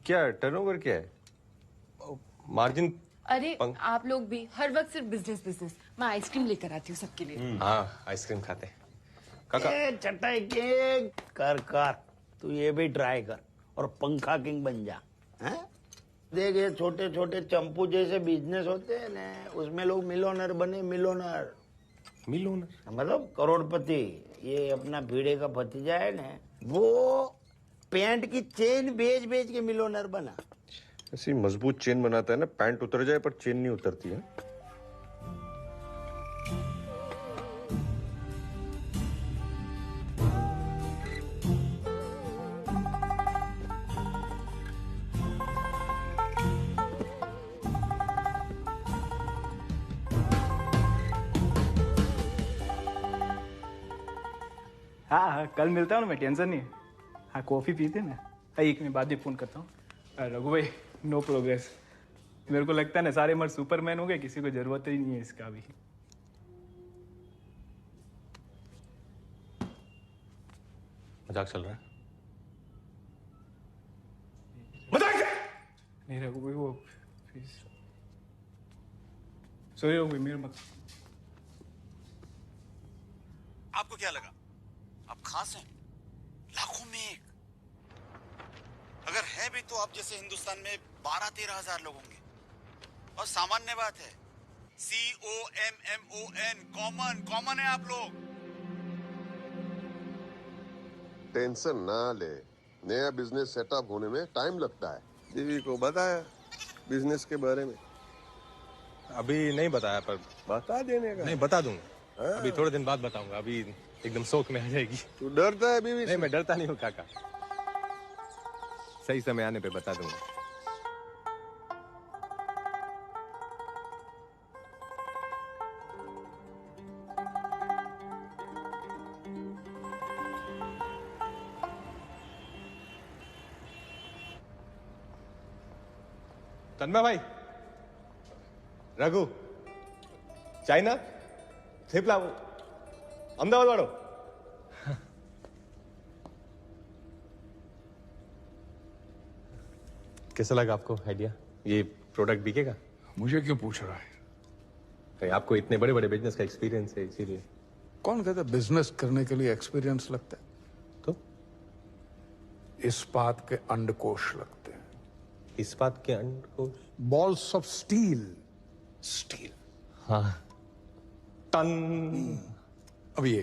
क्या टर्नओवर क्या है? मार्जिन? अरे आप लोग भी हर वक्त सिर्फ बिजनेस बिजनेस। मैं आइसक्रीम लेकर आती हूँ सबके लिए। हाँ, आइसक्रीम खाते हैं। काका चटाई के कर तू ये भी ट्राई कर और पंखा किंग बन जा। हैं? देख ये छोटे छोटे चंपू जैसे बिजनेस होते हैं ना, उसमें लोग मिलोनर बने। मिलोनर मतलब करोड़पति। ये अपना भीड़े का भतीजा है ना, वो पैंट की चेन बेच बेच के मिलोनर बना। ऐसी मजबूत चेन बनाता है ना, पैंट उतर जाए पर चेन नहीं उतरती है। हाँ, कल मिलता हूँ ना, मैं टेंशन नहीं है। हाँ, कॉफ़ी पीते ना। एक मिनट बाद ही फ़ोन करता हूँ। रघु भाई, नो प्रोग्रेस। मेरे को लगता है ना सारे मर्द सुपरमैन हो गए, किसी को जरूरत ही नहीं है इसका भी। मजाक चल रहा है? मजाक नहीं रघु भाई, वो सॉरी रघु भाई, मेरा मत। आपको क्या लगा आप खास हैं? लाखों में एक। अगर है भी तो आप जैसे हिंदुस्तान में 12-13 हजार लोग होंगे। और सामान्य बात है, COMMON, कॉमन है आप लोग। टेंशन ना ले, नया बिजनेस सेटअप होने में टाइम लगता है। बीवी को बताया बिजनेस के बारे में? अभी नहीं बताया, पर बता देने का। नहीं, बता दूंगा। अभी थोड़े दिन बाद बताऊंगा। अभी एकदम शौक में आ जाएगी। तू डरता है बीवी से? नहीं, मैं डरता नहीं हूँ काका। सही समय आने पे बता दूंगा। तन्मय भाई, रघु, चाइना थेपला अहमदाबाद वालों। कैसा लगा आपको आइडिया? ये प्रोडक्ट बिकेगा? मुझे क्यों पूछ रहा है? तो आपको इतने बड़े बड़े बिजनेस का एक्सपीरियंस है, इसीलिए। कौन कहता है बिजनेस करने के लिए एक्सपीरियंस लगता है? तो इस्पात के अंडकोश लगते हैं। इस्पात के अंडकोश? Balls of steel. स्टील। हाँ, टन। अब ये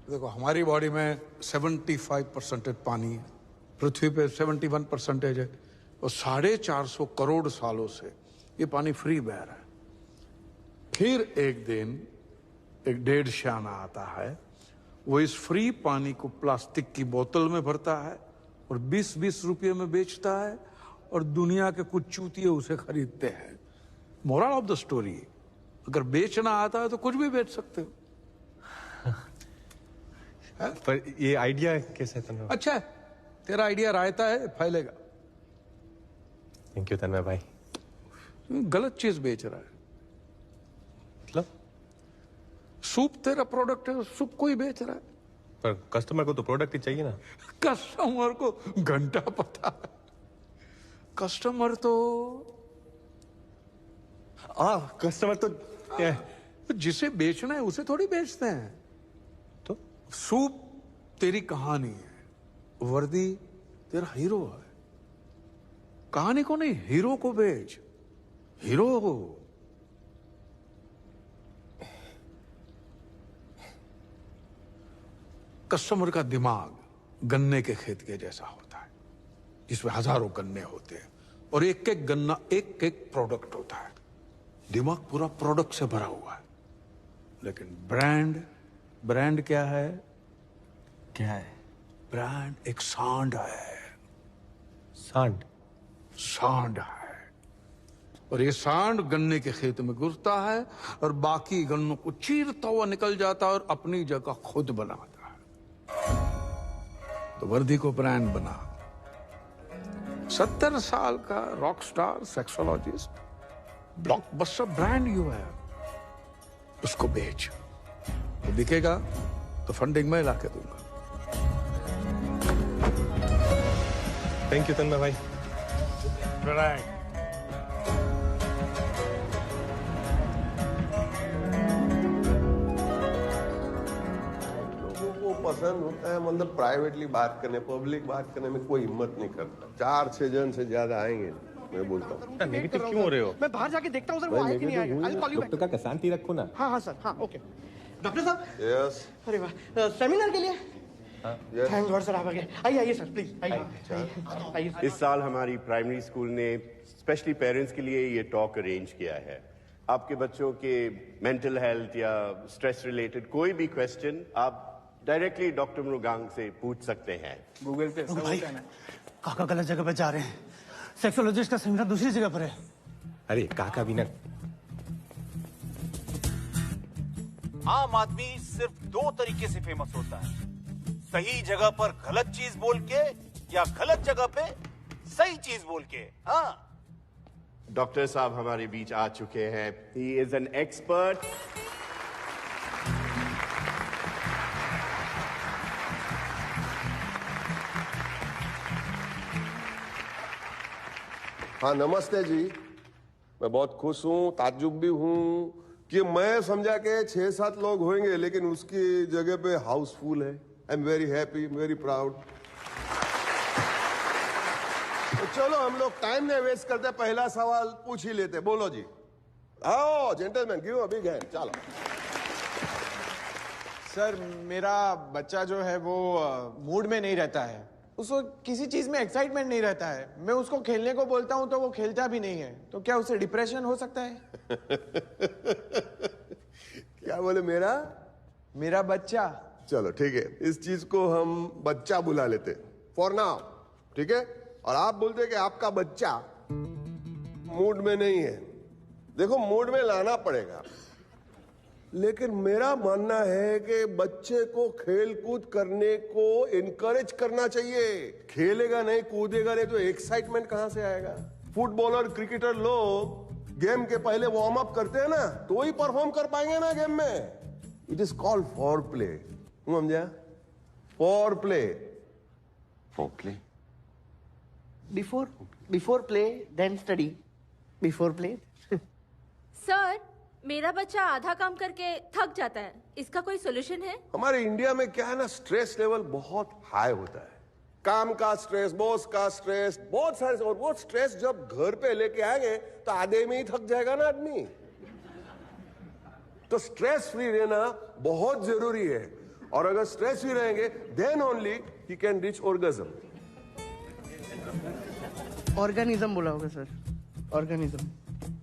देखो, हमारी बॉडी में 75% पानी है, पृथ्वी पे 71% है, और 450 करोड़ सालों से ये पानी फ्री बह रहा है। फिर एक दिन एक डेढ़ शाना आता है, वो इस फ्री पानी को प्लास्टिक की बोतल में भरता है और 20-20 रुपये में बेचता है, और दुनिया के कुछ चूतिए उसे खरीदते हैं। मोरल ऑफ द स्टोरी, अगर बेचना आता है तो कुछ भी बेच सकते हो। पर ये आइडिया कैसे है तन्मय? अच्छा है, तेरा आइडिया रायता है, फैलेगा। थैंक यू तन्मय भाई। गलत चीज बेच रहा है। मतलब? सूप तेरा प्रोडक्ट है, सूप कोई बेच रहा है। पर कस्टमर को तो प्रोडक्ट ही चाहिए ना। कस्टमर को घंटा पता है। कस्टमर तो कस्टमर तो जिसे बेचना है उसे थोड़ी बेचते हैं। तो सूप तेरी कहानी है, वर्दी तेरा हीरो है। कहानी को नहीं, हीरो को बेच। हीरो हो। कस्टमर का दिमाग गन्ने के खेत के जैसा होता है, जिसमें हजारों गन्ने होते हैं और एक एक गन्ना एक एक प्रोडक्ट होता है। दिमाग पूरा प्रोडक्ट से भरा हुआ है। लेकिन ब्रांड क्या है? क्या है? ब्रांड एक सांड है। सांड है। और ये सांड गन्ने के खेत में घुसता है और बाकी गन्नों को चीरता हुआ निकल जाता है और अपनी जगह खुद बनाता है। तो वर्दी को ब्रांड बना। 70 साल का rock star sexologist, blockbuster brand you है, उसको बेच। वो बिकेगा तो फंडिंग मैं लाके दूंगा। थैंक यू तन्मय भाई। लोगों को पसंद होता है मतलब प्राइवेटली बात करने, पब्लिक बात करने में कोई हिम्मत नहीं करता। 4-6 जन से ज्यादा आएंगे मैं बोलता हूँ। नेगेटिव क्यों हो रहे हो? मैं बाहर जाके देखता हूँ सर, वो आए कि नहीं आएगा। I'll call you back. Doctor का शांति रखो ना। हाँ हाँ सर, हाँ ओके। डॉक्टर साहब, यस अरे वाह, सेमिनार के लिए थैंक गॉड सर, आप आ गए। आइए आइए सर, प्लीज आइए आइए। इस साल हमारी प्राइमरी स्कूल ने स्पेशली पेरेंट्स के लिए ये टॉक अरेंज किया है। आपके बच्चों के मेंटल हेल्थ या स्ट्रेस रिलेटेड कोई भी क्वेश्चन आप डायरेक्टली डॉक्टर मृगांक से पूछ सकते हैं। गूगल पे सब होता है ना। काका गलत जगह पे जा रहे हैं। सेक्सोलॉजिस्ट का सेमिनार दूसरी जगह पर है। अरे काका भी ना। आम आदमी सिर्फ 2 तरीके से फेमस होता है, सही जगह पर गलत चीज बोल के या गलत जगह पे सही चीज बोल के। हाँ, डॉक्टर साहब हमारे बीच आ चुके हैं। He is an expert. हाँ नमस्ते जी, मैं बहुत खुश हूँ, ताज्जुब भी हूँ कि मैं समझा के 6-7 लोग होंगे लेकिन उसकी जगह पे हाउसफुल है। I am very happy, very proud. तो चलो हम लोग टाइम नहीं वेस्ट करते, पहला सवाल पूछ ही लेते। बोलो जी। आओ gentleman, give a big hand. चलो सर, मेरा बच्चा जो है वो मूड में नहीं रहता है। उसको किसी चीज में एक्साइटमेंट नहीं रहता है। मैं उसको खेलने को बोलता हूं तो वो खेलता भी नहीं है। तो क्या उसे डिप्रेशन हो सकता है? क्या बोले? मेरा बच्चा। चलो ठीक है, इस चीज को हम बच्चा बुला लेते फॉर नाउ, ठीक है। और आप बोलते कि आपका बच्चा मूड में नहीं है। देखो मूड में लाना पड़ेगा, लेकिन मेरा मानना है कि बच्चे को खेल कूद करने को इनकरेज करना चाहिए। खेलेगा नहीं, कूदेगा नहीं तो एक्साइटमेंट कहां से आएगा? फुटबॉलर, क्रिकेटर लोग गेम के पहले वार्म अप करते हैं ना, तो ही परफॉर्म कर पाएंगे ना गेम में। It is called foreplay. समझा? Foreplay. Foreplay. Before play then study. Before play. Sir, मेरा बच्चा आधा काम करके थक जाता है, इसका कोई सोल्यूशन है? हमारे इंडिया में क्या है ना, स्ट्रेस लेवल बहुत हाई होता है। काम का स्ट्रेस, बॉस का स्ट्रेस, बहुत सारे। और वो स्ट्रेस जब घर पे लेके आएंगे तो आधे में ही थक जाएगा ना आदमी। तो स्ट्रेस फ्री रहना बहुत जरूरी है। और अगर स्ट्रेस फ्री रहेंगे देन ओनली ही कैन रीच ऑर्गेज्म। ऑर्गेनिज्म बोला होगा सर, ऑर्गेनिज्म।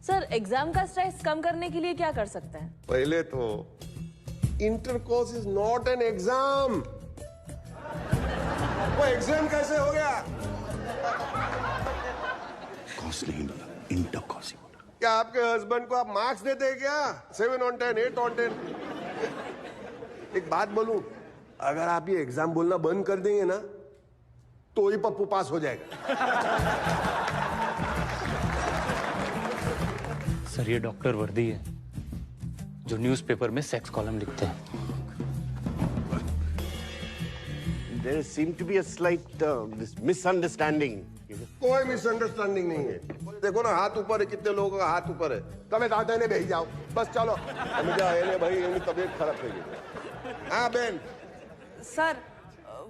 सर, एग्जाम का स्ट्रेस कम करने के लिए क्या कर सकते हैं? पहले तो intercourse is not an exam. वो एग्जाम कैसे हो गया? कॉस नहीं बोला, इंटरकॉस ही बोला। क्या आपके हस्बैंड को आप मार्क्स देते हैं क्या? 7 on 10, 8 on 10? एक बात बोलूं, अगर आप ये एग्जाम बोलना बंद कर देंगे ना तो ही पप्पू पास हो जाएगा। सर, ये डॉक्टर वर्दी है जो न्यूज़पेपर में सेक्स कॉलम लिखते हैं। There seemed to be a slight this misunderstanding. कोई मिसअंडरस्टैंडिंग नहीं है। देखो ना, हाथ ऊपर है, कितने लोगों का हाथ ऊपर है। तबे दादा ने भेज जाओ, बस चलो। भाई इनकी तबीयत खराब हो गई। हाँ बहन। सर,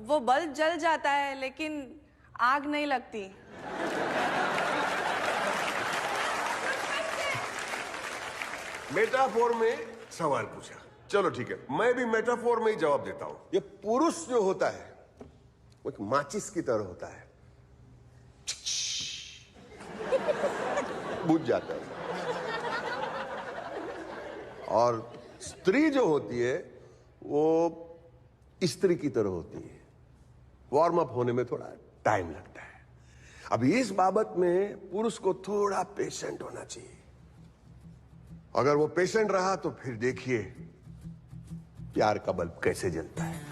वो बल्ब जल जाता है लेकिन आग नहीं लगती। मेटाफोर में सवाल पूछा, चलो ठीक है, मैं भी मेटाफोर में ही जवाब देता हूं। ये पुरुष जो होता है वो एक माचिस की तरह होता है, बुझ जाता है। और स्त्री जो होती है वो स्त्री की तरह होती है, वार्म अप होने में थोड़ा टाइम लगता है। अब इस बाबत में पुरुष को थोड़ा पेशेंट होना चाहिए। अगर वो पेशेंट रहा तो फिर देखिए प्यार का बल्ब कैसे जलता है।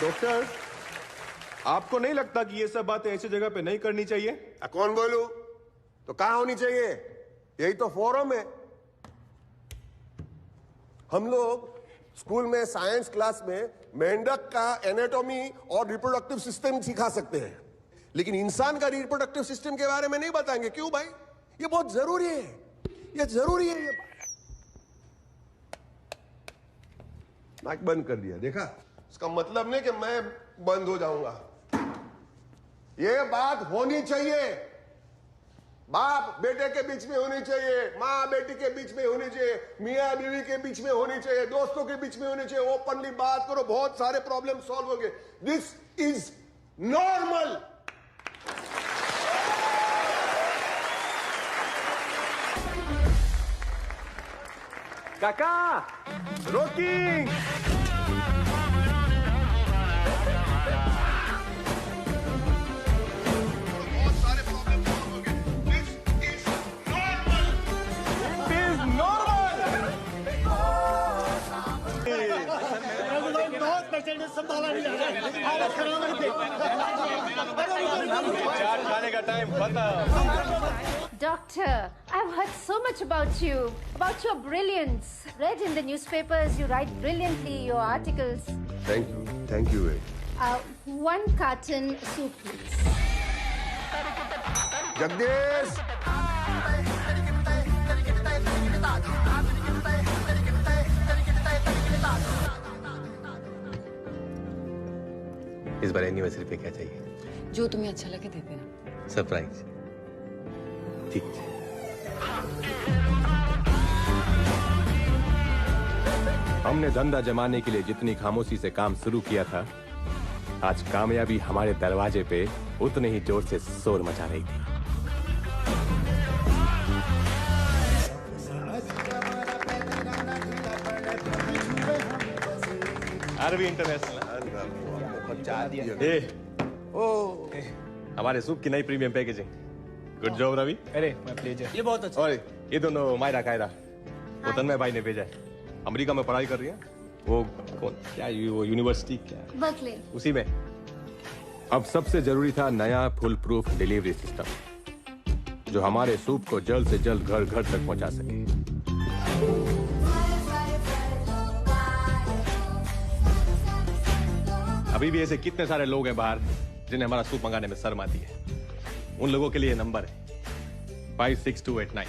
डॉक्टर, आपको नहीं लगता कि ये सब बातें ऐसी जगह पे नहीं करनी चाहिए? कौन बोलू? तो कहां होनी चाहिए? यही तो फोरम है। हम लोग स्कूल में साइंस क्लास में मेंढक का एनाटॉमी और रिप्रोडक्टिव सिस्टम सिखा सकते हैं, लेकिन इंसान का रिप्रोडक्टिव सिस्टम के बारे में नहीं बताएंगे। क्यों भाई? ये बहुत जरूरी है, ये जरूरी है। ये माइक बंद कर दिया, देखा? इसका मतलब नहीं कि मैं बंद हो जाऊंगा। ये बात होनी चाहिए, बाप बेटे के बीच में होनी चाहिए, माँ बेटी के बीच में होनी चाहिए, मियाँ बीवी के बीच में होनी चाहिए, दोस्तों के बीच में होनी चाहिए। ओपनली बात करो, बहुत सारे प्रॉब्लम सॉल्व होंगे। This is normal. काका, रोकिंग। संभाला नहीं जा रहा, हालत खराब है। चाट खाने का टाइम खत्म। Doctor, I've heard so much about you, about your brilliance. Read in the newspapers, you write brilliantly, your articles. Thank you. One carton soup, please. Jagdish, इस बार एनिवर्सरी पे क्या चाहिए? जो तुम्हें अच्छा लगे दे देना। सरप्राइज। ठीक है। हमने धंधा जमाने के लिए जितनी खामोशी से काम शुरू किया था, आज कामयाबी हमारे दरवाजे पे उतने ही जोर से शोर मचा रही थी। RV international. हमारे सूप की नई premium packaging. Good job Ravi. अरे माय प्लेजर। ये बहुत अच्छा। और ये दोनों मायरा कायरा, वो तन्मय भाई ने भेजा है। अमेरिका में पढ़ाई कर रही है। वो कौन क्या वो यूनिवर्सिटी क्या बर्कले, उसी में। अब सबसे जरूरी था नया फुल प्रूफ डिलीवरी सिस्टम, जो हमारे सूप को जल्द से जल्द घर घर तक पहुंचा सके। अभी भी ऐसे कितने सारे लोग हैं बाहर जिन्हें हमारा सूप मंगाने में शर्म आती है। उन लोगों के लिए नंबर है 56289।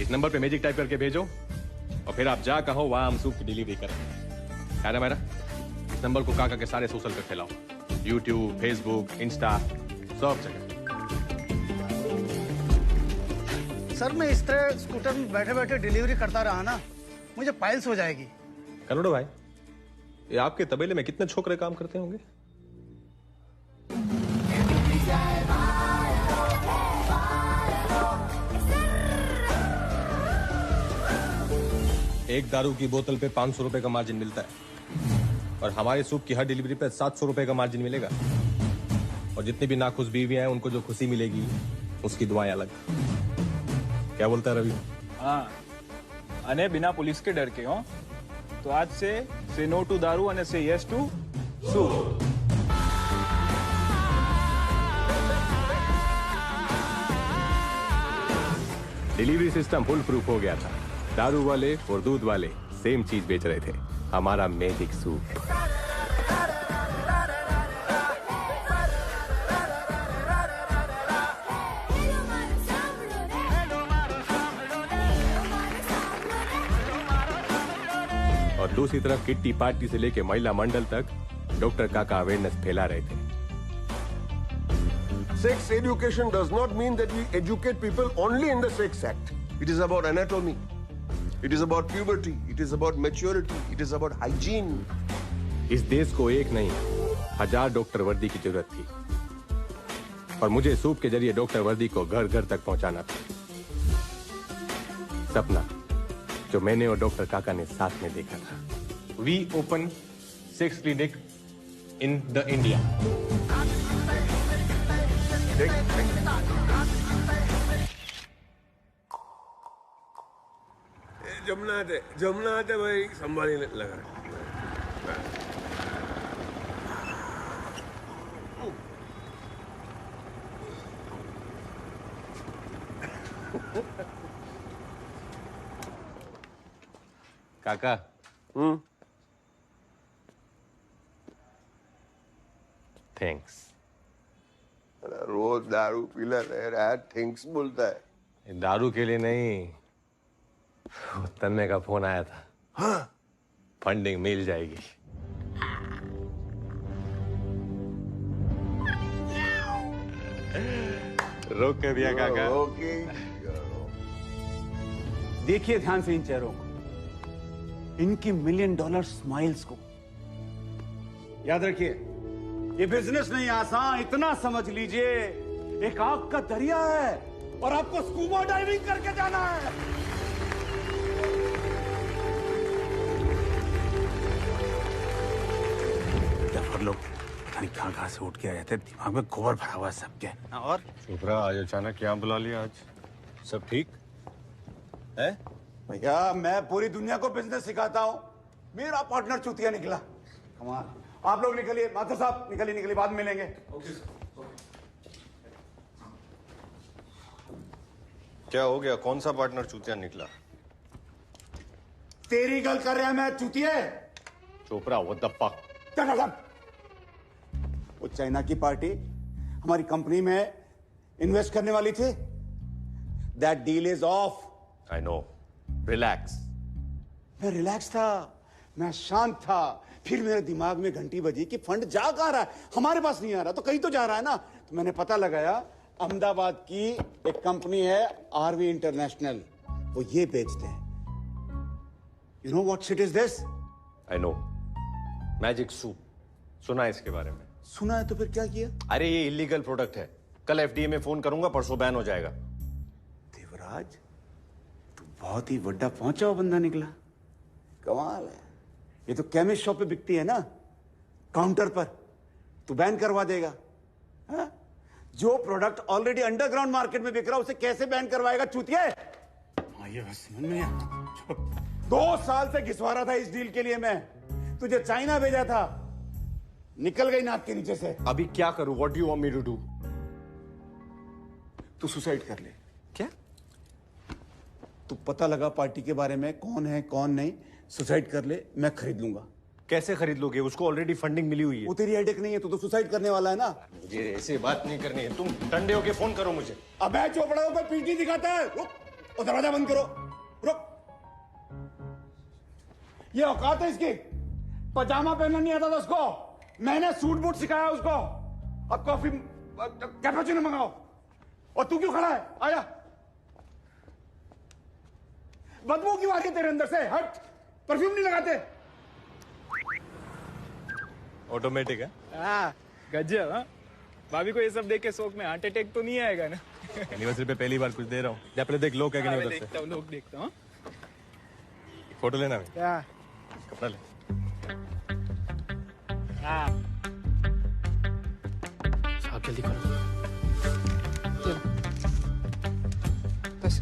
इस नंबर पे मैजिक टाइप करके भेजो और फिर आप जा कहो वहां हम सूप की डिलीवरी करें। क्या ना मेरा? इस नंबर को काका के सारे सोशल पे फैलाओ, यूट्यूब, फेसबुक, इंस्टा, सब जगह। सर मैं इस तरह स्कूटर में बैठे बैठे डिलीवरी करता रहा ना, मुझे पाइल्स हो जाएगी। करोड़ो भाई, ये आपके तबेले में कितने छोकरे काम करते होंगे? एक दारू की बोतल पे 500 रुपए का मार्जिन मिलता है और हमारे सूप की हर डिलीवरी पे 700 रुपए का मार्जिन मिलेगा। और जितनी भी नाखुश बीवियां हैं उनको जो खुशी मिलेगी उसकी दुआएं अलग। क्या बोलता है रवि? हाँ, अने बिना पुलिस के डर के हो तो आज से नो टू दारू અને से yes to soup. Delivery system foolproof हो गया था। दारू वाले और दूध वाले सेम चीज बेच रहे थे, हमारा मैजिक सूप। और दूसरी तरफ किट्टी पार्टी से लेके महिला मंडल तक डॉक्टर काका अवेयरनेस फैला रहे थे। Sex education does not mean that we educate people only in the sex act. It is about anatomy. It is about puberty. It is about maturity. It is about hygiene. इस देश को एक नहीं 1000 doctor वर्दी की जरूरत थी और मुझे सूप के जरिए डॉक्टर वर्दी को घर घर तक पहुंचाना था। सपना जो मैंने और डॉक्टर काका ने साथ में देखा था। We open 6 clinic in the India. Jamuna आते भाई संभालने लगा। काका, थैंक्स। रोज दारू पीला रह रहा है, थिंग्स बोलता है। दारू के लिए नहीं, तन्ने का फोन आया था। हाँ? फंडिंग मिल जाएगी। रोक के दिया काका। देखिए ध्यान से इन चेहरों को, इनकी $1 मिलियन स्माइल्स को। याद रखिए, ये बिजनेस नहीं आसान, इतना समझ लीजिए एक आग का दरिया है और आपको स्कूबा डाइविंग करके जाना है। डफर लोग पता नहीं कहां से उठ के आए थे, दिमाग में गोबर भरा हुआ है सबके। और चोपड़ा आज अचानक क्या बुला लिया? आज सब ठीक है? भैया मैं पूरी दुनिया को बिजनेस सिखाता हूँ, मेरा पार्टनर चूतिया निकला। कमाल। आप लोग निकलिए, माथुर साहब निकलिए, बाद में मिलेंगे। क्या हो गया? कौन सा पार्टनर चूतिया निकला? तेरी गल कर रहा मैं चूतिया। Chopra what the fuck? वो चाइना की पार्टी हमारी कंपनी में इन्वेस्ट करने वाली थी। That deal is of. I know, relax. मैं रिलैक्स था, मैं शांत था, फिर मेरे दिमाग में घंटी बजी कि फंड जा कहां रहा है, हमारे पास नहीं आ रहा तो कहीं तो जा रहा है ना। तो मैंने पता लगाया, अहमदाबाद की एक कंपनी है आरवी इंटरनेशनल, वो ये बेचते हैं। You know what shit is this? I know, magic soup. सुना है इसके बारे में? सुना है तो फिर क्या किया? अरे ये इलीगल प्रोडक्ट है, कल एफडीए में फोन करूंगा, परसों बैन हो जाएगा। देवराज, तू बहुत ही बड़ा पहुंचा हुआ बंदा निकला। कमाल है। ये तो केमिस्ट शॉप पे बिकती है ना, काउंटर पर। तू बैन करवा देगा? हा? जो प्रोडक्ट ऑलरेडी अंडरग्राउंड मार्केट में बिक रहा है उसे कैसे बैन करवाएगा चूतिया? ये बस समझ में नहीं आता। 2 साल से घिसवा रहा था इस डील के लिए मैं, तुझे चाइना भेजा था, निकल गई नाक के नीचे से। अभी क्या करूं? What do you want me to do? तू सुसाइड कर ले। क्या? तू पता लगा पार्टी के बारे में, कौन है कौन नहीं, सुसाइड कर ले, मैं खरीद लूंगा। कैसे खरीद लोगे? उसको ऑलरेडी फंडिंग मिली हुई है। वो तेरी हेडेक नहीं है, तू तो सुसाइड करने वाला है ना। मुझे ऐसे बात नहीं करनी है, तुम ठंडे होके फोन करो मुझे। अबे चोपड़ा ऊपर पीटी दिखाता है। रुक, और दरवाजा बंद करो। रुक, ये औकात है इसकी? पजामा पहनना नहीं आता था उसको, मैंने सूट बूट सिखाया उसको। अब कॉफी कैपुचिनो मंगाओ। और तू क्यों खड़ा है? आया। बदबू क्यों आ रही है तेरे अंदर से? हट, परफ्यूम नहीं लगाते? ऑटोमेटिक है। हाँ, गजब। हाँ, भाभी को ये सब देख के शौक में हार्ट अटैक तो नहीं आएगा ना? एनिवर्सरी पे पहली बार कुछ दे रहा हूँ। जा पहले देख लोग क्या कहने उधर से। देखता हूँ, लोग देखता हूँ। फोटो लेना है। क्या? कपड़ा ले। हाँ। साहब जल्दी करो। बस।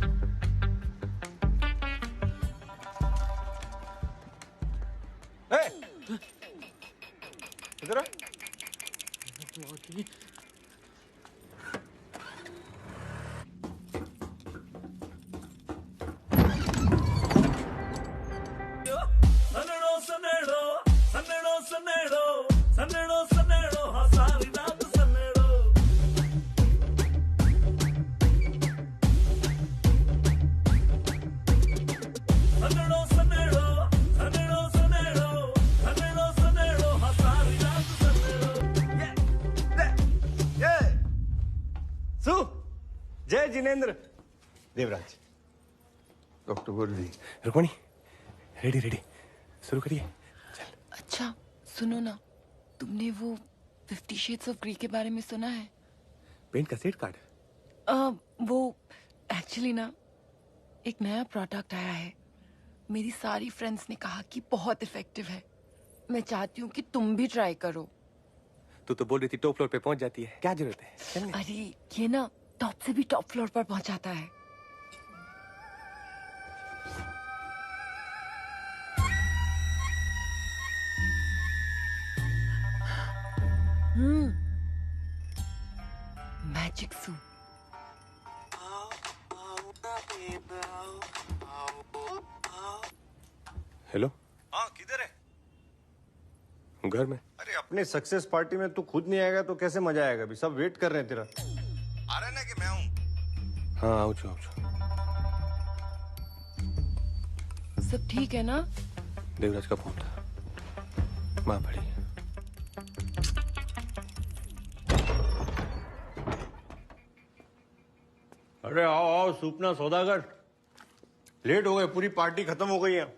इधर आ। जय जिनेंद्र। देवराज। डॉक्टर वर्दी। रुक्मणी, रेडी रेडी, शुरू करिए। अच्छा सुनो ना, तुमने वो 50 शेड्स ऑफ ग्रे के बारे में सुना है? पेंट का सेट कार्ड? वो एक्चुअली ना एक नया प्रोडक्ट आया है। मेरी सारी फ्रेंड्स ने कहा कि बहुत इफेक्टिव है। मैं चाहती हूँ कि तुम भी ट्राई करो। तू तो बोल रही थी टॉप फ्लोर पे पहुंच जाती है, क्या जरूरत है? चलने। अरे ये ना टॉप से भी टॉप फ्लोर पर पहुंचाता है। Magic soup. हेलो। हाँ, किधर है? घर में। अरे अरे अपने सक्सेस पार्टी में तू खुद नहीं आएगा तो कैसे मजा आएगा? अभी सब वेट कर रहे हैं तेरा। आ रहा है ना कि मैं हूँ? हाँ आओ छो। सब ठीक है ना? देवराज का फोन था, माँ पड़ी। अरे आओ आओ सूपना सौदागर, लेट हो गए, पूरी पार्टी खत्म हो गई है।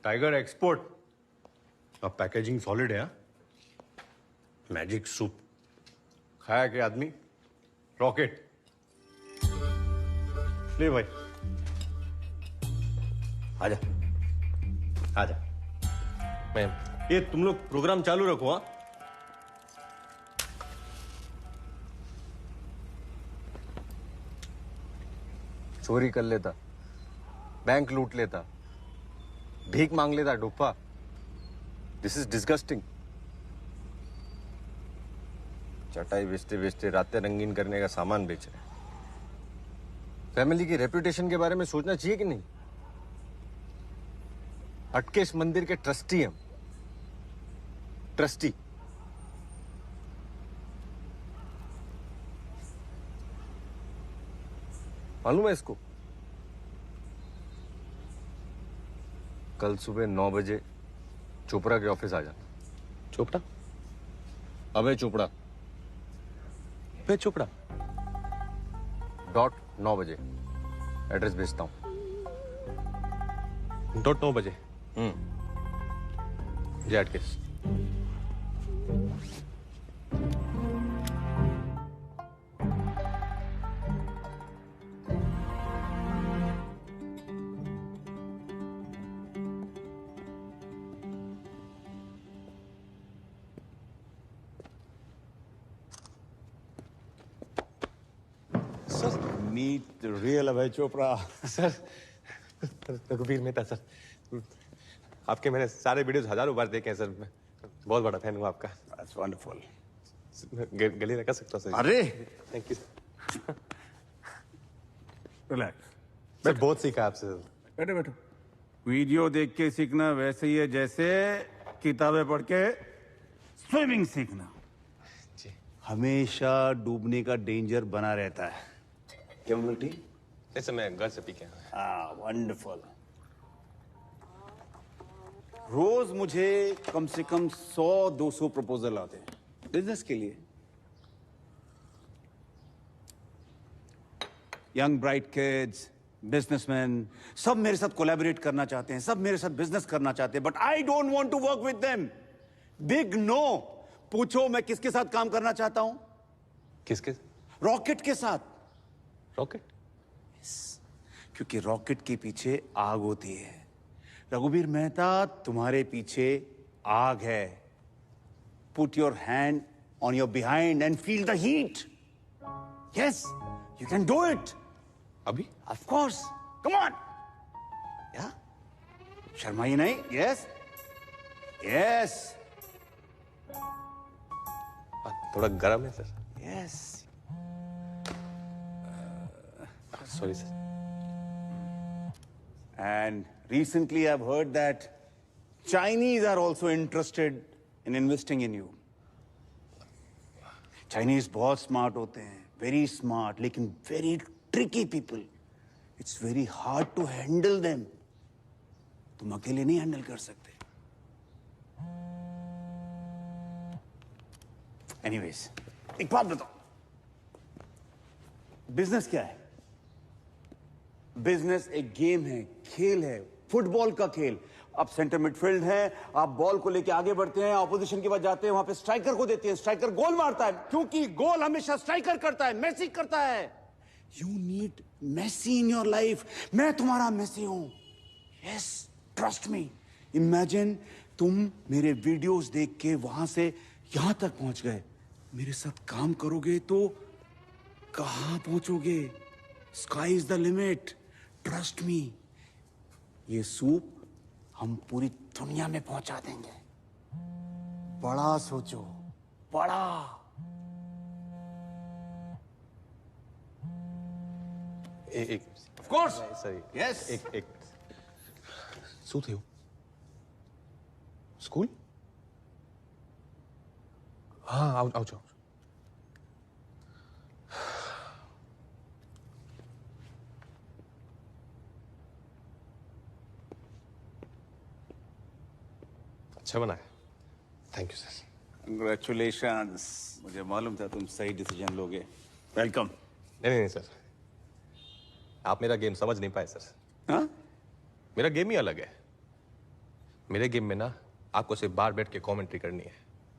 टाइगर एक्सपोर्ट, अब पैकेजिंग सॉलिड है। मैजिक सूप खाया क्या आदमी? रॉकेट ले भाई, आजा आजा। मैम ये तुम लोग प्रोग्राम चालू रखो। हाँ चोरी कर लेता, बैंक लूट लेता, भीख मांग लेता डुप्पा। This is disgusting. चटाई बेचते बेचते रातें रंगीन करने का सामान बेच रहे हैं। फैमिली की रेपुटेशन के बारे में सोचना चाहिए कि नहीं? अटकेश मंदिर के ट्रस्टी हम, ट्रस्टी। मालूम है इसको? कल सुबह 9 बजे चोपड़ा के ऑफिस आ जाना। चोपड़ा? अबे चोपड़ा। अबे चोपड़ा डॉट 9 बजे एड्रेस भेजता हूँ। .9 बजे। जय अटकेश। मीट रियल अभय चोपड़ा। सर रघुवीर मेहता सर, आपके मैंने सारे वीडियोस हजारों बार देखे हैं सर। मैं बहुत बड़ा फैन हूँ आपका। That's wonderful. गले लगा सकता हूँ सर? अरे thank you sir. Relax sir बहुत सीखा आपसे सर। बैठो बैठो। वीडियो देख के सीखना वैसे ही है जैसे किताबें पढ़ के स्विमिंग सीखना। हमेशा डूबने का डेंजर बना रहता है। क्या मतलब ठीक? नहीं सर मैं घर से पी के आया। हाँ वंडरफुल। रोज मुझे कम से कम 100-200 प्रपोजल आते हैं बिजनेस के लिए। यंग ब्राइट किड्स, बिजनेसमैन, सब मेरे साथ कोलैबोरेट करना चाहते हैं, सब मेरे साथ बिजनेस करना चाहते हैं, but I don't want to work with them. Big no. पूछो मैं किसके साथ काम करना चाहता हूं? किसके? रॉकेट के साथ। रॉकेट? क्योंकि रॉकेट के पीछे आग होती है। रघुवीर मेहता तुम्हारे पीछे आग है। Put your hand on your behind and feel the heat. Yes you can do it. अभी? Of course, come on. या शर्माइए नहीं। Yes yes. थोड़ा गर्म है sir. Yes. Sorry sir. And recently I've heard that Chinese are also interested in investing in you. Chinese बहुत smart होते हैं, very smart, लेकिन very tricky people. It's very hard to handle them. तुम अकेले नहीं handle कर सकते. Anyways, एक बात बताओ, बिजनेस क्या है? बिजनेस एक गेम है, खेल है, फुटबॉल का खेल। आप सेंटर मिडफील्ड हैं, आप बॉल को लेके आगे बढ़ते हैं, ऑपोजिशन के पास जाते हैं, वहां पे स्ट्राइकर को देते हैं, स्ट्राइकर गोल मारता है, क्योंकि गोल हमेशा स्ट्राइकर करता है, मेसी करता है। You need Messi in your life. मैं तुम्हारा मेसी हूं। Yes, trust me. इमेजिन तुम मेरे वीडियोस देख के वहां से यहां तक पहुंच गए। मेरे साथ काम करोगे तो कहां पहुंचोगे? Sky is the limit. Trust me. ये सूप हम पूरी दुनिया में पहुंचा देंगे। बड़ा सोचो, बड़ा। एक ऑफ कोर्स। सही। यस। एक શું થયું? સ્કૂલ? હા, આવજો. अच्छा बनाया. Thank you sir. कंग्रेचुलेशंस. मुझे मालूम था तुम सही डिसीजन लोगे. वेलकम. नहीं सर, आप मेरा गेम समझ नहीं पाए सर. हाँ? मेरा गेम ही अलग है. मेरे गेम में ना आपको सिर्फ बाहर बैठ के कमेंट्री करनी है.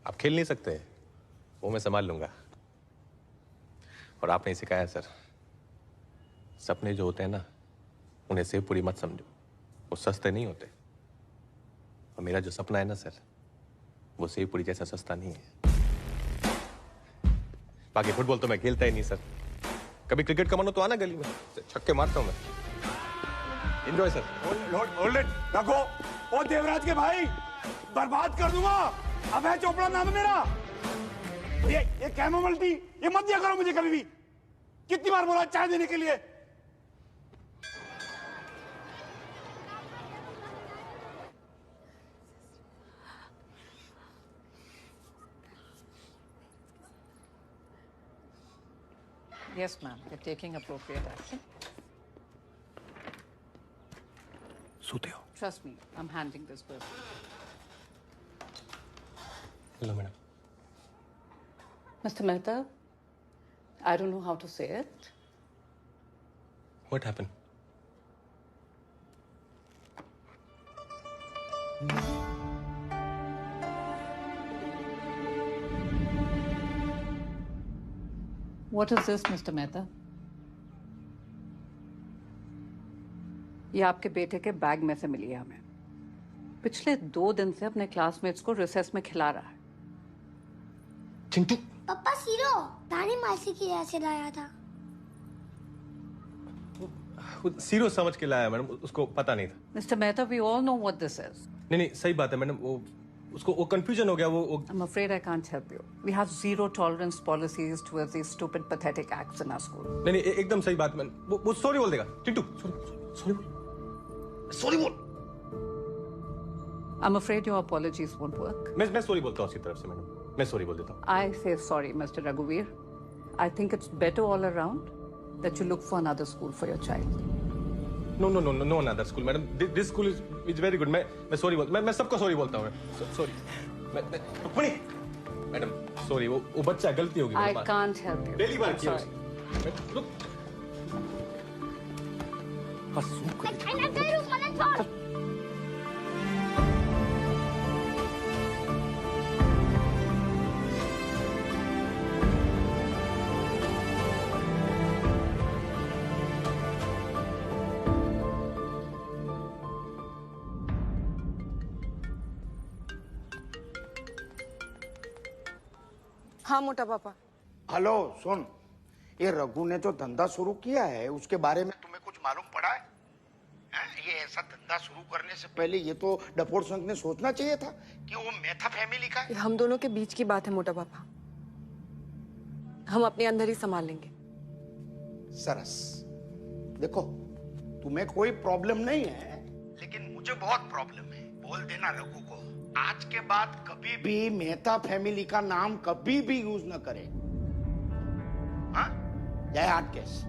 आप खेल नहीं सकते, वो मैं संभाल लूंगा. और आपने ही सिखाया सर, सपने जो होते हैं ना उन्हें सेव पूरी मत समझो, वो सस्ते नहीं होते. और मेरा जो सपना है ना सर, वो सेव पूरी जैसा सस्ता नहीं है. बाकी फुटबॉल तो मैं खेलता ही नहीं सर. कभी क्रिकेट का मन हो तो आना गली में, छक्के मारता हूं मैं. Enjoy sir. Hold it. रखो. ओ देवराज के भाई, बर्बाद कर दूंगा. अभय चोपड़ा नाम है मेरा. ये कैमोमाइल टी ये मत दिया करो मुझे कभी भी. कितनी बार बोला चाय देने के लिए. Yes, ma'am. We're taking appropriate action. सूते हो? Trust me, I'm handling this person. Hello madam. Mr. Mehta, I don't know how to say it. What happened? What is this, Mr. Mehta? ये आपके बेटे के बैग में से मिली है हमें. पिछले 2 दिन से अपने क्लासमेट्स को रिसेस में खिला रहा है. चिंटू. पापा सीरो नानी मासी की यहाँ से लाया था. सीरो समझ के लाया मैडम, उसको पता नहीं था. Mr. Mehta, we all know what this is. नहीं सही बात है मैडम. वो कंफ्यूजन हो गया. वो I'm afraid I can't help you. We have zero tolerance policies towards these stupid, pathetic acts in our school. नहीं एकदम सही बात. मैंने वो सॉरी बोल देगा. चिंटू सॉरी बोल. I'm afraid your apologies won't work. मैं सॉरी बोलता हूँ उसकी तरफ से मैडम. मैं सॉरी बोल देता हूँ. I say sorry, Mr. Raghuveer. I think it's better all around that you look for another school for your child. No another school madam. This school is very good. मैं sorry बोल. मैं सबको sorry बोलता हूँ. Sorry. Rukmini madam sorry. वो बच्चा गलती होगी. I can't help you. पहली बार किया. रुक. हाँ मोटा पापा. हेलो सुन, ये रघु ने जो धंधा शुरू किया है उसके बारे में तुम्हें कुछ मालूम पड़ा है? ये ऐसा धंधा शुरू करने से पहले ये तो डफोड़ संघ ने सोचना चाहिए था कि वो मेहता फैमिली का है. हम दोनों के बीच की बात है मोटा पापा. हम अपने अंदर ही संभाल लेंगे. सरस. देखो तुम्हें कोई प्रॉब्लम नहीं है, लेकिन मुझे बहुत प्रॉब्लम है. बोल देना रघु को आज के बाद कभी भी मेहता फैमिली का नाम कभी भी यूज न करे. हाँ? जय हाटकेश.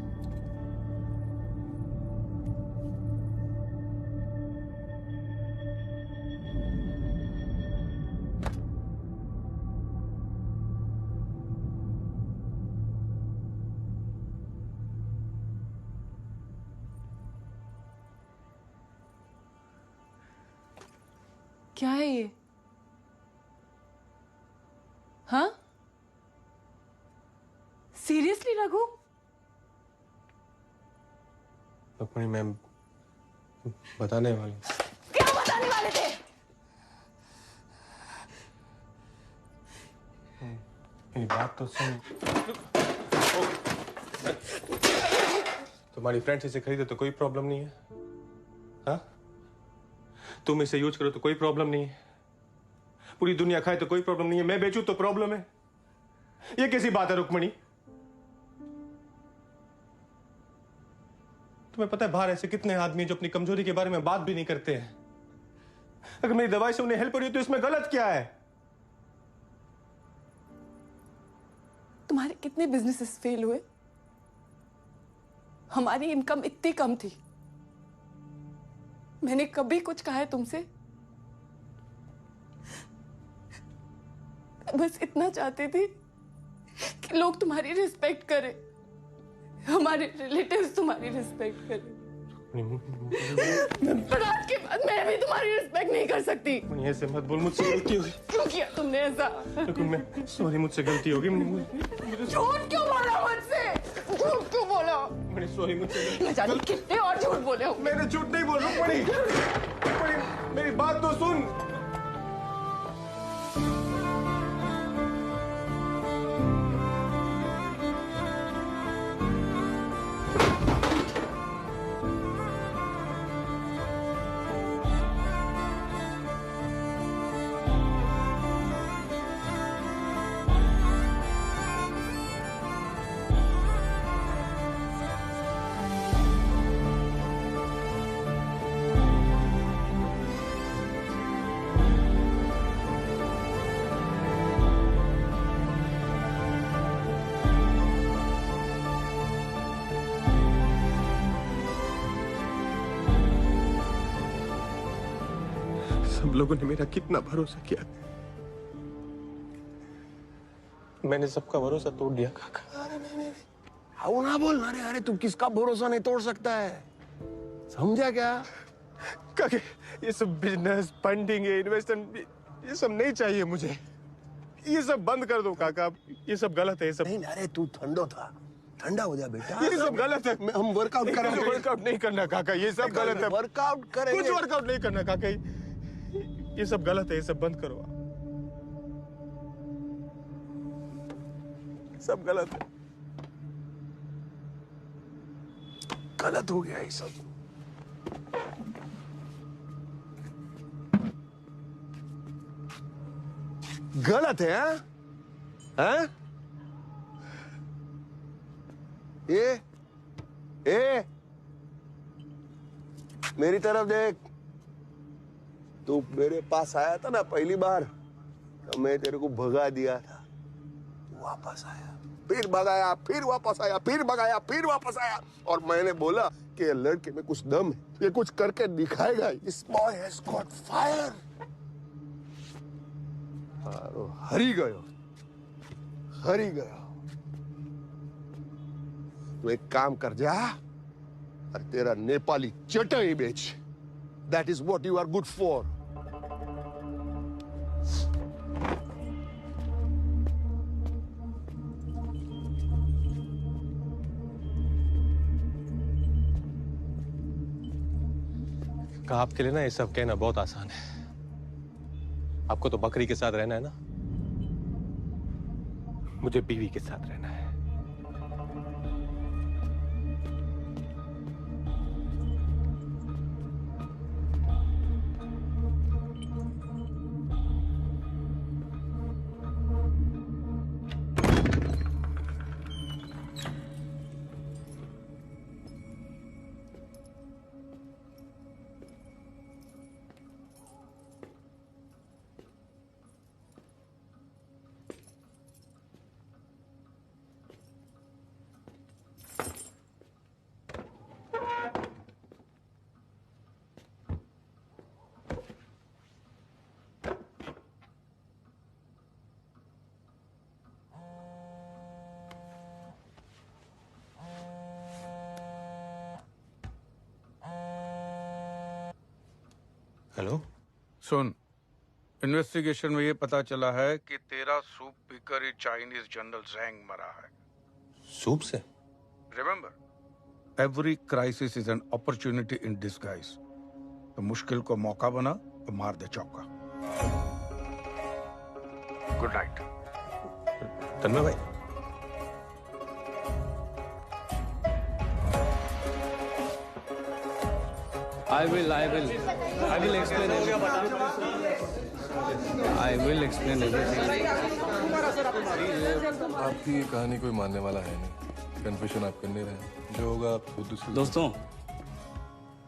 क्या है ये? हाँ? सीरियसली रघु? रुक्मिणी मैम बताने वाले. क्या बताने वाले थे? मेरी बात तो सुन. तुम्हारी फ्रेंड्स इसे खरीदे तो कोई प्रॉब्लम नहीं है. हाँ? तुम इसे यूज करो तो कोई प्रॉब्लम नहीं है. पूरी दुनिया खाए तो कोई प्रॉब्लम नहीं है. मैं बेचूं तो प्रॉब्लम है. ये कैसी बात है रुक्मिणी? तुम्हें पता है बाहर ऐसे कितने आदमी जो अपनी कमजोरी के बारे में बात भी नहीं करते हैं. अगर मेरी दवाई से उन्हें हेल्प हो रही है तो इसमें गलत क्या है? तुम्हारे कितने बिजनेसेस फेल हुए? हमारी इनकम इतनी कम थी, मैंने कभी कुछ कहा है तुमसे? बस इतना चाहती थी कि लोग तुम्हारी रिस्पेक्ट करें, हमारे रिलेटिव्स तुम्हारी रिस्पेक्ट करें। पर आज के बाद मैं भी तुम्हारी रिस्पेक्ट नहीं कर सकती। ऐसे मत बोल, मुझसे गलती होगी। क्यों किया तुमने ऐसा? मैं सॉरी, मुझसे गलती होगी। झूठ क्यों बोला मुझसे? झूठ क्यों बोला? मैंने सॉरी, मुझसे मैं जाने कितने और झूठ बोले हो। मैंने झूठ नहीं बोल रहा। मेरी बात तो सुन। सब लोगों ने मेरा कितना भरोसा किया, मैंने सबका भरोसा तोड़ दिया काका। आओ ना बोल। अरे अरे तू किसका भरोसा नहीं तोड़ सकता है, समझा क्या? काका ये सब बिजनेस फंडिंग इन्वेस्टमेंट ये सब नहीं चाहिए मुझे। ये सब बंद कर दो काका, ये सब गलत है। ये सब नहीं, अरे तू ठंडो था, ठंडा हो जा बेटा। ये सब गलत है। हम वर्कआउट करेंगे। वर्कआउट नहीं करना काका, ये सब गलत है। वर्कआउट करेंगे। कुछ वर्कआउट नहीं करना काका, ये सब गलत है। ये सब बंद करो, सब गलत है। गलत हो गया ये सब। गलत है हाँ? हाँ? ए मेरी तरफ देख। तू मेरे पास आया था ना पहली बार, तो मैं तेरे को भगा दिया था। तू वापस आया, फिर भगाया, फिर वापस आया, फिर भगाया, फिर वापस आया। और मैंने बोला कि ये लड़के में कुछ दम है, ये कुछ करके दिखाएगा। This boy has got fire। हरी गयो, हरी गयो। तू एक काम कर जा और तेरा नेपाली चटई बेच। That is what you are good for। का आपके लिए ना ये सब कहना बहुत आसान है। आपको तो बकरी के साथ रहना है ना, मुझे बीवी के साथ रहना है। हेलो, सुन, इन्वेस्टिगेशन में ये पता चला है कि तेरा सूप पीकर ही चाइनीज जनरल ज़ैंग मरा है। सूप से? Remember, every crisis is an opportunity in disguise. तो मुश्किल को मौका बना और मार दे चौका। Good night. तन्मय भाई, I will explain everything. I will explain everything. आपकी ये कहानी कोई मानने वाला है नहीं। कन्फेशन आप करने रहे, जो होगा आप खुद उसे। दोस्तों,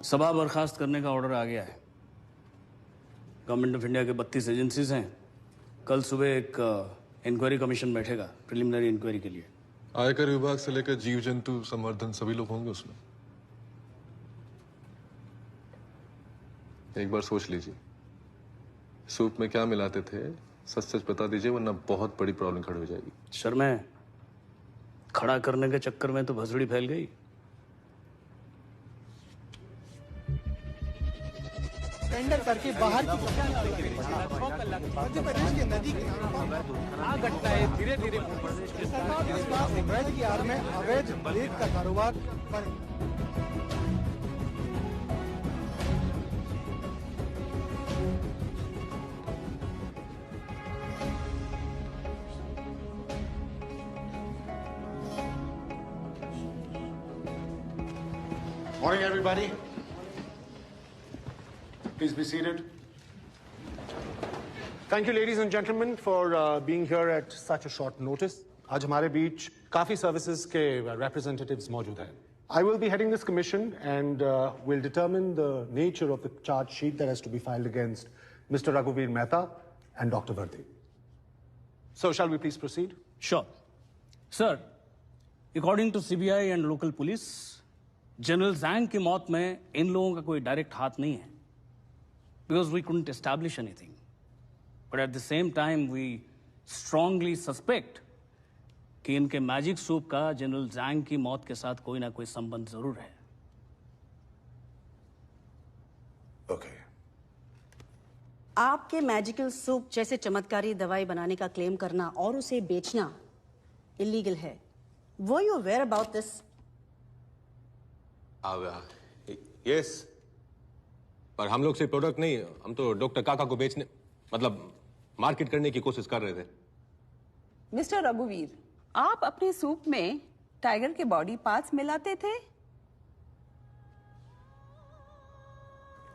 सभा बर्खास्त करने का ऑर्डर आ गया है। गवर्नमेंट ऑफ इंडिया के 32 एजेंसीज हैं। कल सुबह एक इंक्वायरी कमीशन बैठेगा प्रिलिमिनरी इंक्वायरी के लिए। आयकर विभाग से लेकर जीव जंतु संवर्धन सभी लोग होंगे उसमें। एक बार सोच लीजिए, सूप में क्या मिलाते थे, सच सच बता दीजिए, वरना बहुत बड़ी प्रॉब्लम खड़ी हो जाएगी। सर, मैं खड़ा करने के चक्कर में तो भसड़ी फैल गई। टेंडर करके बाहर की नदी धीरे धीरे अवैध की आड़ में अवैध लेक का कारोबार पर Morning, everybody. Please be seated. Thank you, ladies and gentlemen, for being here at such a short notice. आज हमारे बीच काफी services के representatives मौजूद हैं. I will be heading this commission and will determine the nature of the charge sheet that has to be filed against Mr. Raghuveer Mehta and Dr. Vardhi. So, shall we please proceed? Sure. Sir, according to CBI and local police, general Jang की मौत में इन लोगों का कोई direct हाथ नहीं है, because we couldn't establish anything, but at the same time we strongly suspect कि इनके मैजिक सूप का जनरल जैंग की मौत के साथ कोई ना कोई संबंध जरूर है। Okay. आपके मैजिकल सूप जैसे चमत्कारी दवाई बनाने का क्लेम करना और उसे बेचना इलीगल है। Were you aware about this? Yes, पर हम लोग से प्रोडक्ट नहीं, हम तो डॉक्टर काका को बेचने, मतलब मार्केट करने की कोशिश कर रहे थे। मिस्टर रघुवीर, आप अपने सूप में टाइगर के बॉडी पार्ट्स मिलाते थे?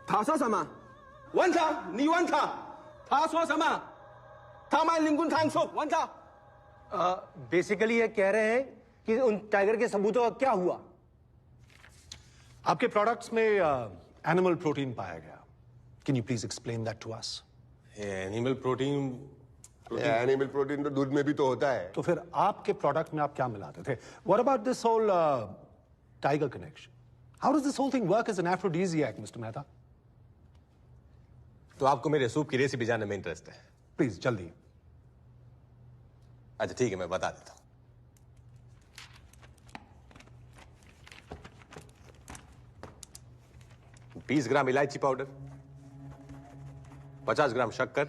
他说什么？文昌，你问他，他说什么？他卖灵魂汤素，文昌。बेसिकली ये कह रहे हैं कि उन टाइगर के सबूतों का क्या हुआ? आपके प्रोडक्ट्स में एनिमल प्रोटीन पाया गया। Can you please explain that to us? Animal protein, animal protein तो दूध में भी तो होता है। तो फिर आपके प्रोडक्ट में आप क्या मिलाते थे? What about this whole tiger connection? How does this whole thing work as an aphrodisiac, Mr. Mehta? तो आपको मेरे सूप की रेसिपी जानने में इंटरेस्ट है? प्लीज जल्दी। अच्छा ठीक है, मैं बता देता हूं। 20 ग्राम इलायची पाउडर, 50 ग्राम शक्कर,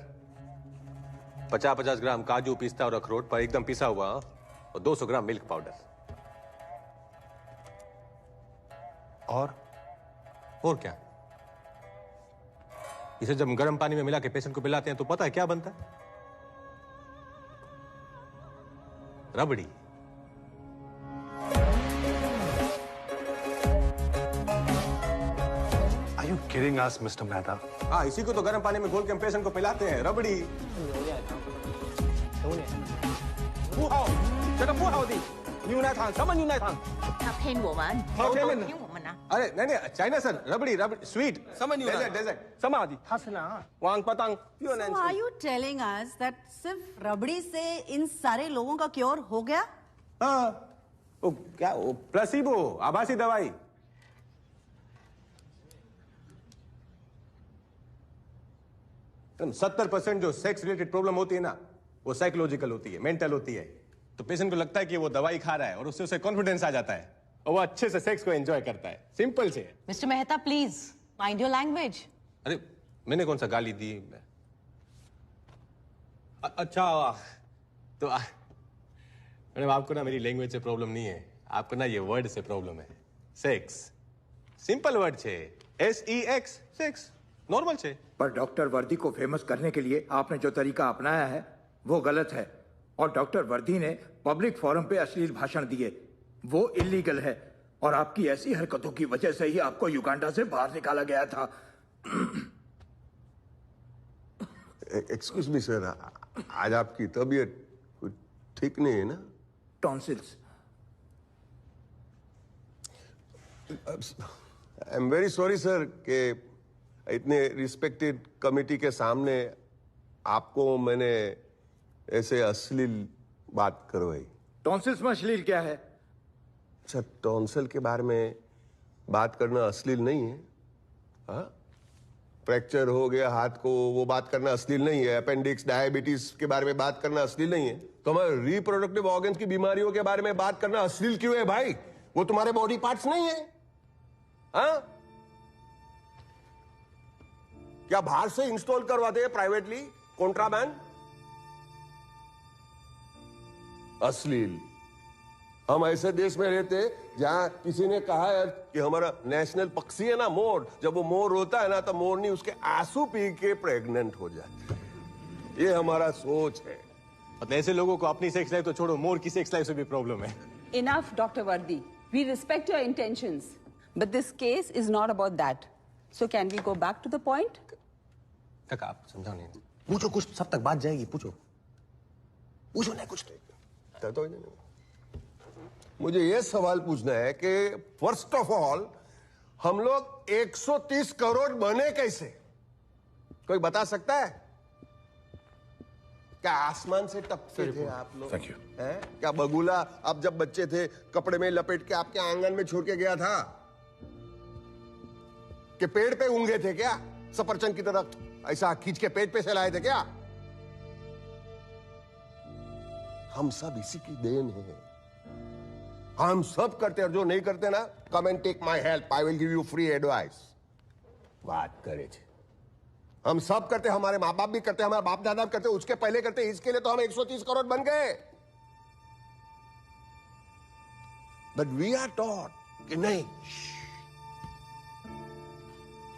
50-50 ग्राम काजू, पिस्ता और अखरोट पर एकदम पिसा हुआ, और 200 ग्राम मिल्क पाउडर। और क्या? इसे जब गर्म पानी में मिला के पेशेंट को पिलाते हैं तो पता है क्या बनता है? रबड़ी। Are you kidding us, Mr. Mehta? हाँ, इसी को तो गर्म पानी में घोल के हम पेशेंट को पिलाते हैं, रबड़ी। 不好，这个不好的牛奶糖，什么牛奶糖？他骗我们，他骗我们骗我们啊！ अरे नहीं नहीं, China sir, rabri rabri sweet. 什么牛奶？ dessert. 什么的？他是哪？王八蛋，越南 So are you telling us that सिर्फ रबड़ी से इन सारे लोगों का क्योर हो गया? हाँ, वो क्या, वो प्लेसिबो, आभासी दवाई। तुम 70% जो सेक्स रिलेटेड प्रॉब्लम होती है ना, वो साइकोलॉजिकल होती है, मेंटल होती है। तो पेशेंट को लगता है कि वो दवाई खा रहा है और उससे उसे कॉन्फिडेंस आ जाता है और वो अच्छे से सेक्स को एंजॉय करता है। सिंपल से। Mister Mehta, please mind your language. अरे मैंने कौन सा गाली दी? अच्छा तो मैडम, आपको ना मेरी लैंग्वेज से प्रॉब्लम नहीं है, आपको ना ये वर्ड से प्रॉब्लम है। सेक्स सिंपल वर्ड छे, SEX, सेक्स नॉर्मल छे। पर डॉक्टर वर्दी को फेमस करने के लिए आपने जो तरीका अपनाया है वो गलत है, और डॉक्टर वर्दी ने पब्लिक फोरम पे अश्लील भाषण दिए, वो इलीगल है, और आपकी ऐसी हरकतों की वजह से ही आपको युगांडा से बाहर निकाला गया था। एक्सक्यूज मी सर, आज आपकी तबीयत ठीक नहीं है ना? Tonsils. I am very sorry sir कि इतने रिस्पेक्टेड कमिटी के सामने आपको मैंने ऐसे अश्लील बात करवाई। टॉन्सिल्स में अश्लील क्या है? अच्छा, टॉन्सिल के बारे में बात करना अश्लील नहीं है? हाँ, फ्रैक्चर हो गया हाथ को, वो बात करना अश्लील नहीं है? अपेंडिक्स, डायबिटीज के बारे में बात करना अश्लील नहीं है? तो हमारे रिप्रोडक्टिव ऑर्गन्स की बीमारियों के बारे में बात करना अश्लील क्यों है भाई? वो तुम्हारे बॉडी पार्ट्स नहीं है? हाँ, क्या बाहर से इंस्टॉल करवाते हैं प्राइवेटली कॉन्ट्राबैंड? अश्लील। हम ऐसे देश में रहते जहां किसी ने कहा है कि हमारा नेशनल पक्षी है ना मोर, जब वो मोर रोता है ना तो मोरनी उसके आंसू पी के प्रेग्नेंट हो जाती है। ये हमारा सोच है। मतलब ऐसे लोगों को अपनी सेक्स लाइफ तो छोड़ो, मोर की सेक्स लाइफ से भी प्रॉब्लम है। Enough, Dr. Vardi. We respect your intentions, but this case is not about that. So can we go back to the point? काका आप समझाओ नहीं, पूछो कुछ, सब तक बात जाएगी। पूछो पूछो ना कुछ। तो मुझे ये सवाल पूछना है कि फर्स्ट ऑफ ऑल हम लोग 130 करोड़ बने कैसे? कोई बता सकता है? क्या आसमान से टपके थे आप लोग? Thank you. क्या बगुला आप जब बच्चे थे कपड़े में लपेट के आपके आंगन में छोड़ के गया था? कि पेड़ पे ऊंगे थे क्या सफरचंद की तरह ऐसा खींच के पेट पे से लाए थे क्या? हम सब इसी की देन है। हम सब करते हैं, और जो नहीं करते ना, come and take my help, I will give you free advice. बात करे थे। हम सब करते, हमारे माँ बाप भी करते, हमारे बाप दादा भी करते, उसके पहले करते, इसके लिए तो हम 130 करोड़ बन गए। बट वी आर टॉट कि नहीं,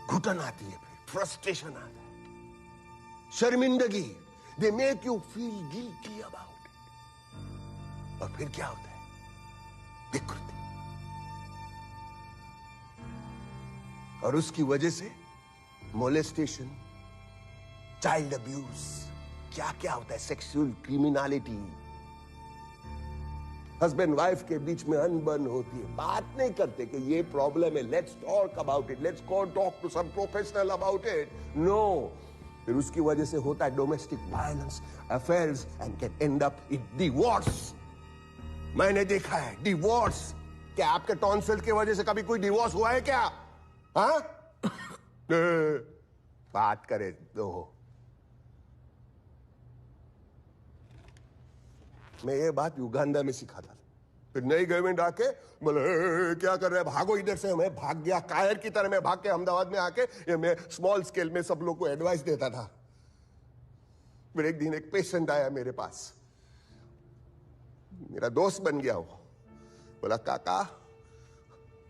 घुटन आती है, फिर फ्रस्ट्रेशन आता है, शर्मिंदगी, they make you feel guilty about it. और फिर क्या होता है? विकृति। और उसकी वजह से मोलेस्टेशन, चाइल्ड अब्यूज, क्या क्या होता है, सेक्सुअल क्रिमिनलिटी, हस्बैंड वाइफ के बीच में अनबन होती है, बात नहीं करते कि ये प्रॉब्लम है, let's talk about it, let's go talk to some professional about it. No, फिर उसकी वजह से होता है domestic violence, affairs, and can end up in divorce. मैंने देखा है डिवोर्स। क्या आपके टॉन्सिल की वजह से कभी कोई डिवोर्स हुआ है क्या? हाँ? बात करे दो। मैं ये बात युगांडा में सीखा था, फिर नई गवर्नमेंट आके बोले क्या कर रहे हैं, भागो इधर से। मैं भाग गया कायर की तरह, मैं भाग के अहमदाबाद में आके ये मैं स्मॉल स्केल में सब लोग को एडवाइस देता था। फिर एक दिन एक पेशेंट आया मेरे पास, मेरा दोस्त बन गया। वो बोला काका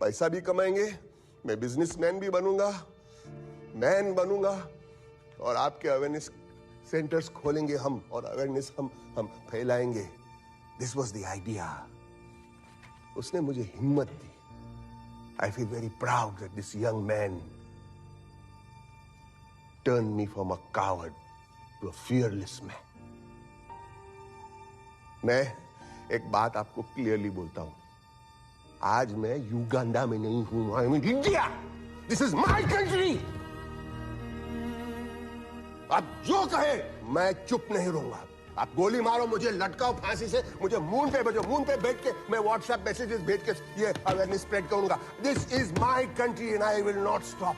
पैसा भी कमाएंगे, मैं बिजनेसमैन भी बनूंगा, मैन बनूंगा, और आपके अवेयरनेस सेंटर्स खोलेंगे हम, और अवेयरनेस हम फैलाएंगे। This was the idea. उसने मुझे हिम्मत दी। I feel very proud that this young man turn me from a coward to a fearless man. मैं एक बात आपको क्लियरली बोलता हूं, आज मैं युगांडा में नहीं हूं, I am in India. This is my country. आप जो कहे मैं चुप नहीं रहूंगा। आप गोली मारो, मुझे लटकाओ फांसी से, मुझे मून पे भेजो, मून पे बैठ के मैं व्हाट्सएप मैसेजेस भेज के ये अवेयरनेस स्प्रेड करूंगा। This is my country and I will not stop.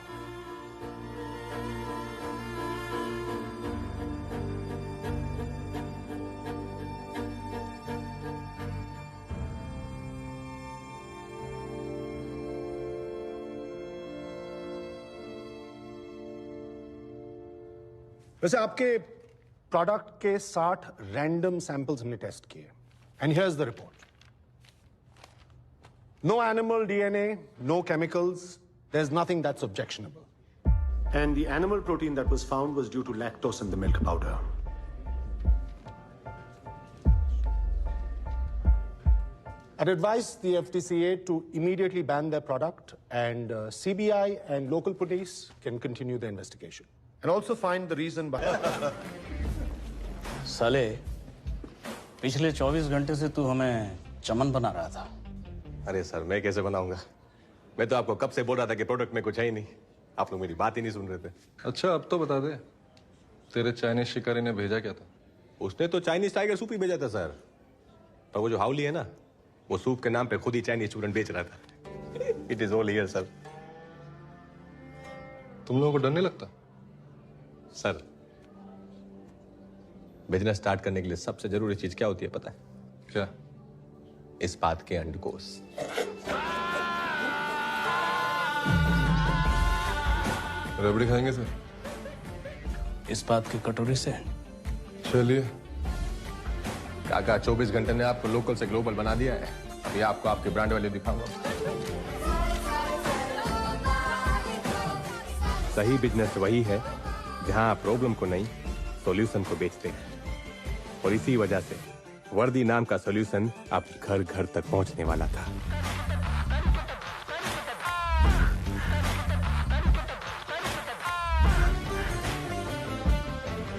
वैसे आपके प्रोडक्ट के 60 रैंडम सैंपल्स हमने टेस्ट किए, and here's the report. No animal DNA, no chemicals, there is nothing that's objectionable. And the animal protein that was found was due to lactose in the milk powder. I'd advise the FDCA to immediately ban their product, and CBI and local police can continue the investigation. And also find the reason behind. साले, पिछले 24 घंटे से तू हमें चमन बना रहा था। अरे सर, मैं कैसे बनाऊंगा? मैं तो आपको कब से बोल रहा था कि प्रोडक्ट में कुछ है ही नहीं। आप लोग मेरी बात ही नहीं सुन रहे थे। अच्छा अब तो बता दे, तेरे चाइनीज शिकारी ने भेजा क्या था? उसने तो चाइनीज टाइगर सूप ही भेजा था सर, पर वो जो हाउली है ना, वो सूप के नाम पे खुद ही चाइनीज चूरन बेच रहा था। It is all here sir. तुम लोगों को डर नहीं लगता? सर, बिजनेस स्टार्ट करने के लिए सबसे जरूरी चीज क्या होती है पता है? क्या? इस बात के अंडकोश। रबड़ी खाएंगे सर? इस बात की कटोरी से। चलिए। काका 24 घंटे ने आपको लोकल से ग्लोबल बना दिया है। अभी आपको आपके ब्रांड वैल्यू दिखाऊंगा। सही बिजनेस वही है जहां आप प्रॉब्लम को नहीं, सॉल्यूशन को बेचते हैं। और इसी वजह से वर्दी नाम का सॉल्यूशन आप घर घर तक पहुंचने वाला था।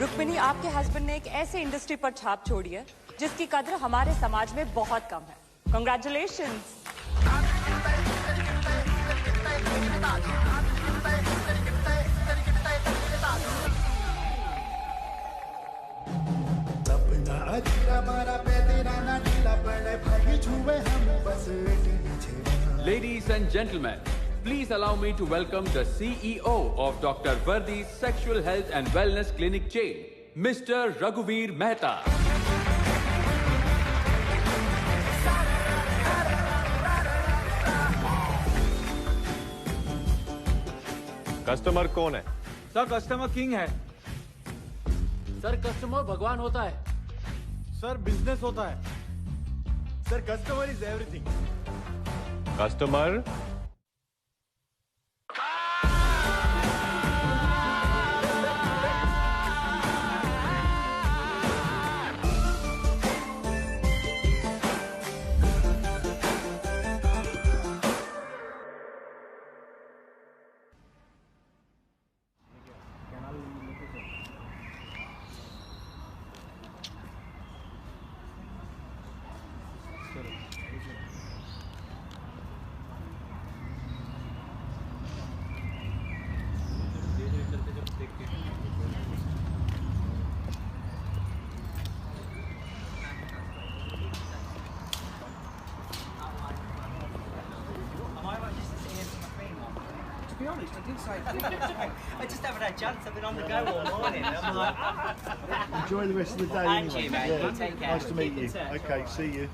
रुक्मिणी, आपके हस्बैंड ने एक ऐसे इंडस्ट्री पर छाप छोड़ी है जिसकी कद्र हमारे समाज में बहुत कम है। Congratulations. Ladies and gentlemen, please allow me to welcome the CEO of Dr. Vardi's Sexual Health and Wellness Clinic chain, Mr. Raghuveer Mehta. Customer कौन है? सर कस्टमर किंग है। सर कस्टमर भगवान होता है। सर बिजनेस होता है। Sir customer is everything. Customer be honest, I did say I just haven't had a chance. I've been on the go all morning. I'm like, enjoy the rest of the day. And anyway. you, mate. Yeah. You take care. Nice to meet Keep in you. touch. Okay, see you.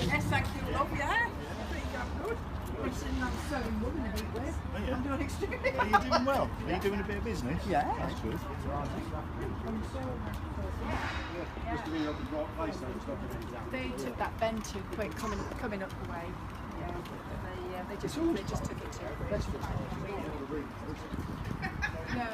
Yes, thank you, love, yeah. I think I'm good. I'm sitting on sewing wood in a heat wave. Oh, yeah. I'm doing extremely Are you doing well? Are you doing a bit of business? Yeah. That's good. They took that bend too quick coming up the way. Yeah, they just took it too quick. No.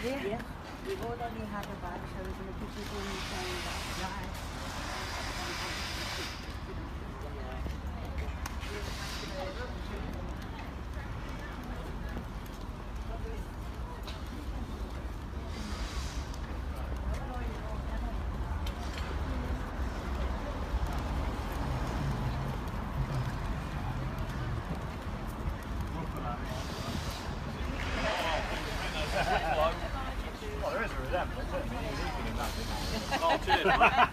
Yeah. We both only have a bag, so we're going to put you in the Oh, there is a redemption. Oh, cheers, mate.